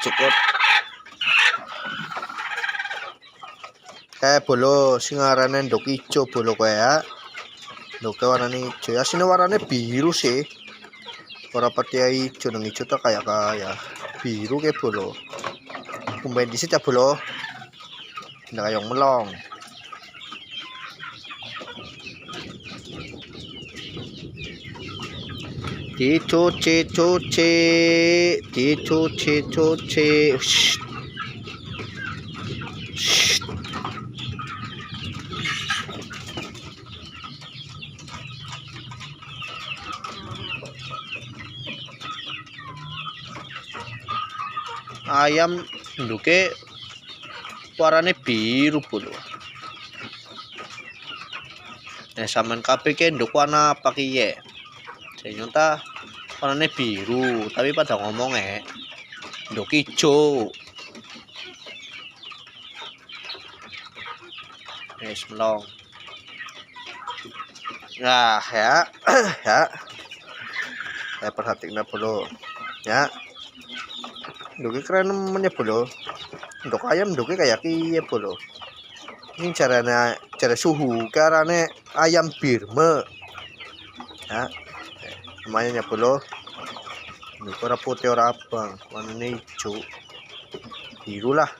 Cukup. Bolo sing arane ndok ijo bolo kowe ya. Ndoke warnane ijo. Asine warnane biru sih. Ora pati ijo nang ijo ta kayak biru ke bolo. Kumben disit ya bolo. Ndak kayong melong. Dicuci. Ayam nduke warnane biru bolo. Sampean kabeh ke nduk warna apa kiye? Ternyata warnane biru, tapi pada ngomong nduk ijo. Melong. Nah, ya. Saya perhatikan bolo. Ya. Nduke keren namanya bolo. Nduk ayam nduke kayak kiye bolo. Ini cara suhu karena ayam Birma. Ya. Namanya bolo. Ini ora putih ora abang, warnane hijau. Biru lah.